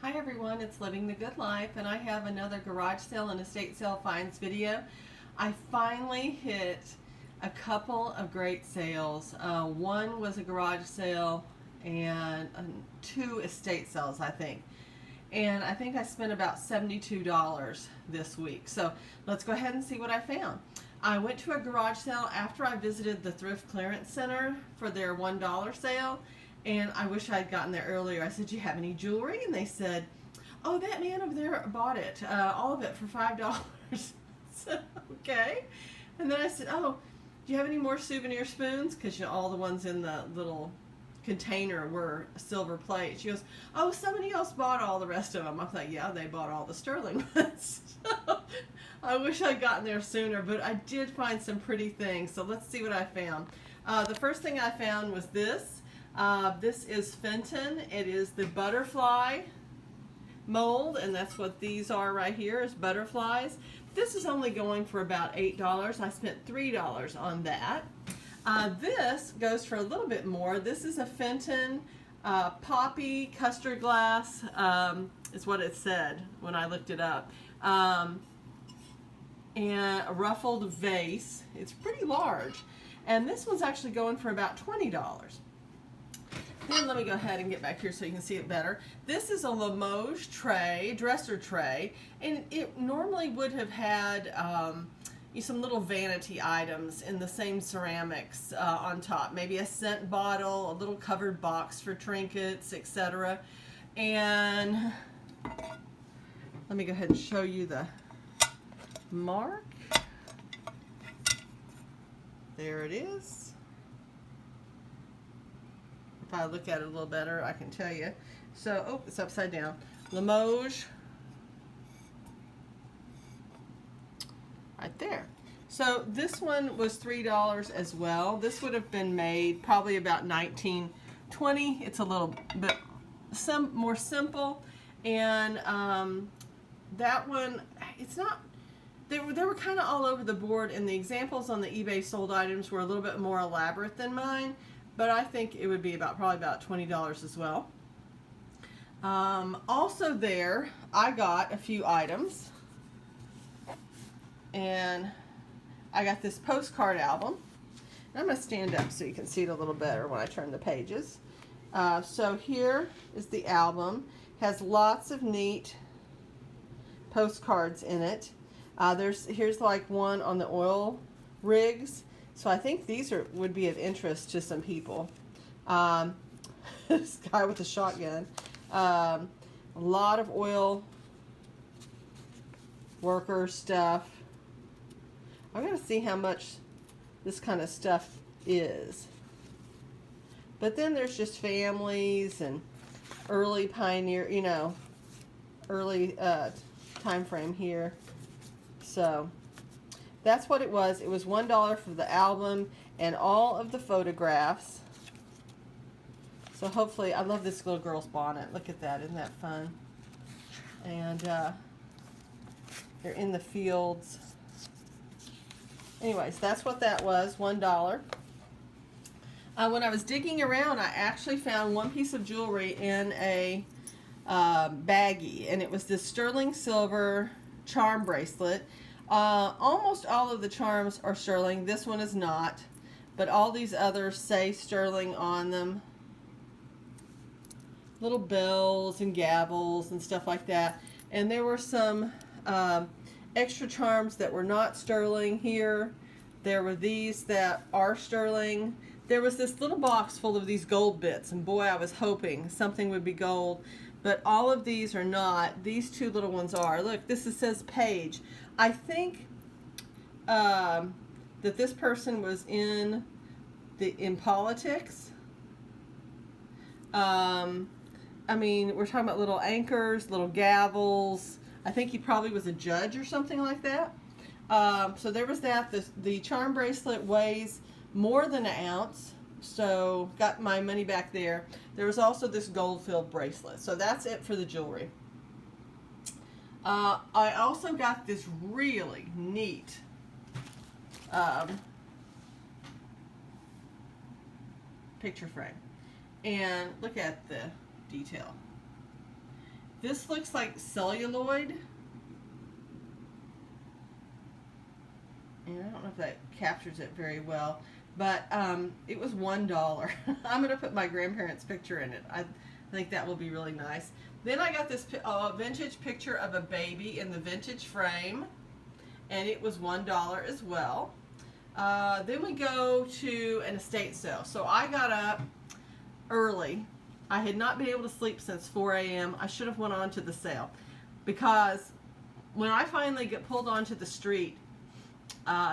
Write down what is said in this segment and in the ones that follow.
Hi everyone, it's Living the Good Life, and I have another garage sale and estate sale finds video. I finally hit a couple of great sales. One was a garage sale and two estate sales, I think. And I think I spent about $72 this week. So let's go ahead and see what I found. I went to a garage sale after I visited the Thrift Clearance Center for their $1 sale. And I wish I had gotten there earlier. I said, "Do you have any jewelry?" And they said, "Oh, that man over there bought it, all of it for $5. So, okay. And then I said, "Oh, do you have any more souvenir spoons?" Because all the ones in the little container were silver plate. She goes, "Oh, somebody else bought all the rest of them." I thought, yeah, they bought all the sterling ones. So, I wish I'd gotten there sooner, but I did find some pretty things. So let's see what I found. The first thing I found was this. This is Fenton. It is the butterfly mold, and that's what these are right here, is butterflies. This is only going for about $8. I spent $3 on that. This goes for a little bit more. This is a Fenton poppy custard glass, is what it said when I looked it up. And a ruffled vase. It's pretty large. And this one's actually going for about $20. Then let me go ahead and get back here so you can see it better. This is a Limoges tray, dresser tray, and it normally would have had some little vanity items in the same ceramics on top. Maybe a scent bottle, a little covered box for trinkets, etc. And let me go ahead and show you the mark. There it is. If I look at it a little better, I can tell you. So, oh, it's upside down. Limoges. Right there. So this one was $3 as well. This would have been made probably about 1920. It's a little bit more simple. And that one, it's not, they were kind of all over the board, and the examples on the eBay sold items were a little bit more elaborate than mine. But I think it would be probably about $20 as well. Also there, I got a few items. And I got this postcard album. And I'm going to stand up so you can see it a little better when I turn the pages. So here is the album. It has lots of neat postcards in it. Here's like one on the oil rigs. So I think these would be of interest to some people. This guy with the shotgun. A lot of oil worker stuff. I'm going to see how much this kind of stuff is. But then there's just families and early pioneer, early time frame here. So that's what it was. It was $1 for the album and all of the photographs. So hopefully, I love this little girl's bonnet. Look at that. Isn't that fun? And they're in the fields. Anyways, that's what that was, $1. When I was digging around, I actually found one piece of jewelry in a baggie. And it was this sterling silver charm bracelet. Almost all of the charms are sterling. This one is not, but all these others say sterling on them. Little bells and gavels and stuff like that. And there were some extra charms that were not sterling here. There were these that are sterling. There was this little box full of these gold bits, and boy, I was hoping something would be gold. But all of these are not. These two little ones are. Look, this says Page. I think that this person was in politics. I mean, we're talking about little anchors, little gavels. I think he probably was a judge or something like that. So there was that. The charm bracelet weighs more than an ounce. So got my money back there. There was also this gold-filled bracelet. So that's it for the jewelry. I also got this really neat picture frame. And look at the detail. This looks like celluloid. And I don't know if that captures it very well, but it was $1. I'm going to put my grandparents' picture in it. I think that will be really nice. Then I got this vintage picture of a baby in the vintage frame, and it was $1 as well. Then we go to an estate sale. So I got up early. I had not been able to sleep since 4 a.m. I should have went on to the sale, because when I finally get pulled onto the street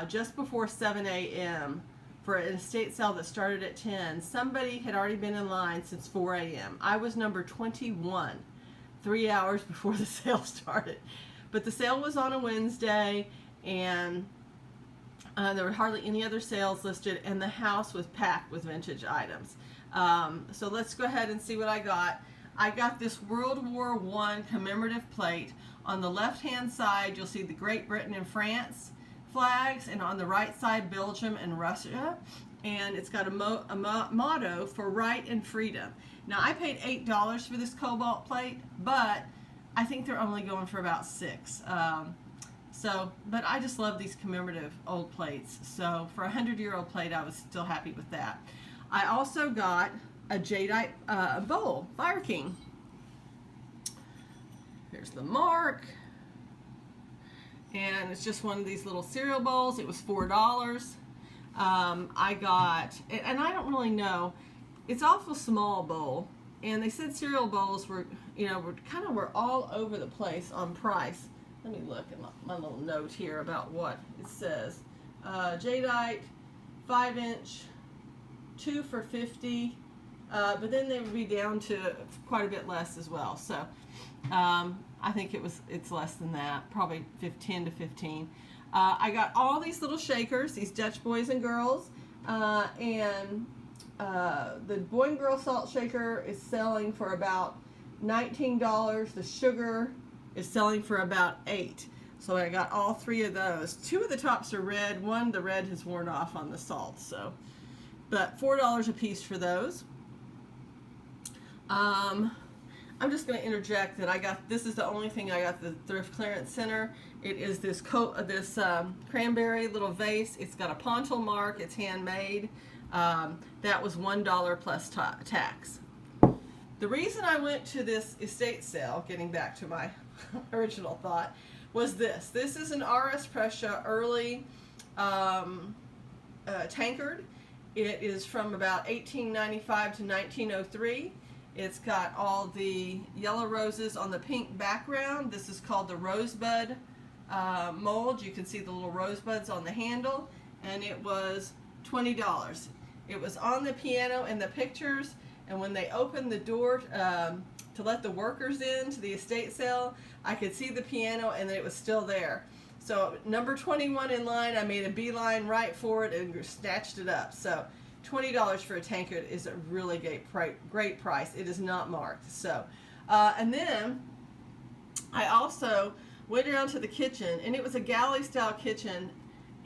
just before 7 a.m. for an estate sale that started at 10, somebody had already been in line since 4 a.m. I was number 21, 3 hours before the sale started. But the sale was on a Wednesday, and there were hardly any other sales listed, and the house was packed with vintage items. So let's go ahead and see what I got. I got this World War I commemorative plate. On the left-hand side, you'll see the Great Britain and France flags, and on the right side, Belgium and Russia. And it's got a motto for right and freedom. Now, I paid $8 for this cobalt plate, but I think they're only going for about $6. But I just love these commemorative old plates. So for a 100-year-old plate, I was still happy with that. I also got a Jadeite bowl, Fire King. Here's the mark. And it's just one of these little cereal bowls. It was $4. I got, and I don't really know, it's awful small bowl. And they said cereal bowls were, were all over the place on price. Let me look at my little note here about what it says. Jadeite, 5-inch, 2 for $50. But then they would be down to quite a bit less as well. So I think it's less than that, probably 10 to 15. I got all these little shakers, these Dutch boys and girls, and the boy and girl salt shaker is selling for about $19. The sugar is selling for about $8. So I got all 3 of those. 2 of the tops are red. The red has worn off on the salt. So, but $4 a piece for those. I'm just going to interject that this is the only thing I got at the Thrift Clearance Center. It is this cranberry little vase. It's got a pontil mark. It's handmade. That was $1 plus tax. The reason I went to this estate sale, getting back to my original thought, was this. This is an RS Prussia early tankard. It is from about 1895 to 1903. It's got all the yellow roses on the pink background. This is called the Rosebud mold. You can see the little rosebuds on the handle, and it was $20. It was on the piano in the pictures, and when they opened the door to let the workers in to the estate sale, I could see the piano, and it was still there. So number 21 in line, I made a beeline right for it and snatched it up. So $20 for a tankard is a really great price. It is not marked. So, and then I also went around to the kitchen, and it was a galley style kitchen,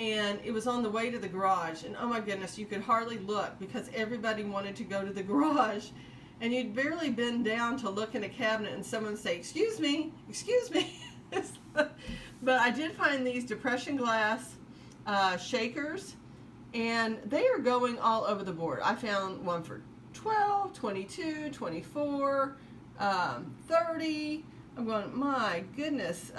and it was on the way to the garage. And oh my goodness, you could hardly look because everybody wanted to go to the garage, and you'd barely bend down to look in a cabinet and someone would say, "Excuse me, excuse me." But I did find these depression glass shakers, and they are going all over the board. I found one for $12, $22, $24, $30. I'm going, my goodness,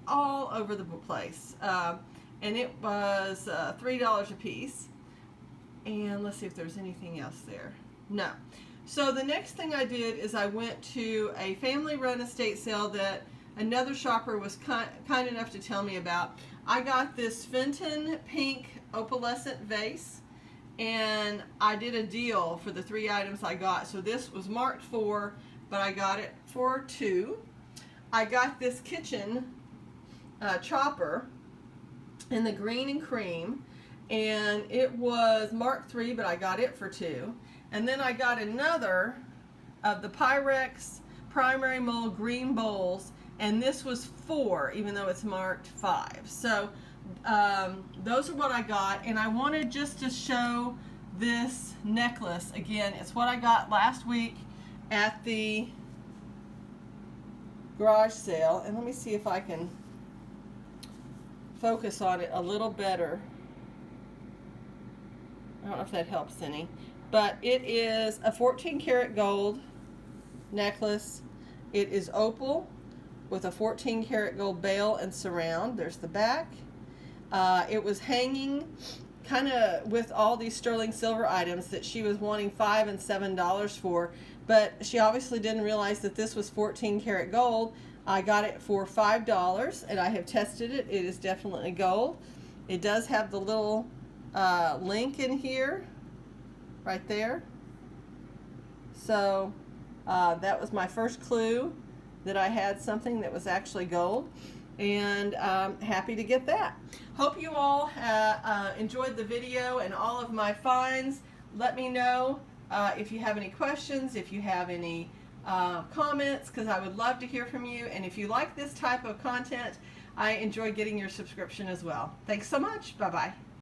all over the place. And it was $3 a piece. And let's see if there's anything else there. No. So the next thing I did is I went to a family-run estate sale that another shopper was kind enough to tell me about. I got this Fenton pink opalescent vase, and I did a deal for the 3 items I got. So this was marked $4, but I got it for $2. I got this kitchen chopper in the green and cream, and it was marked $3, but I got it for $2. And then I got another of the Pyrex primary mold green bowls, and this was $4, even though it's marked $5. So those are what I got, and I wanted just to show this necklace again. It's what I got last week at the garage sale, and let me see if I can focus on it a little better. I don't know if that helps any, but it is a 14 karat gold necklace. It is opal with a 14 karat gold bail and surround. There's the back. It was hanging kind of with all these sterling silver items that she was wanting $5 and $7 for, but she obviously didn't realize that this was 14 karat gold. I got it for $5 and I have tested it. It is definitely gold. It does have the little link in here, right there. So that was my first clue that I had something that was actually gold, and happy to get that. Hope you all enjoyed the video and all of my finds. Let me know if you have any questions, if you have any comments, because I would love to hear from you. And if you like this type of content, I enjoy getting your subscription as well. Thanks so much. Bye-bye.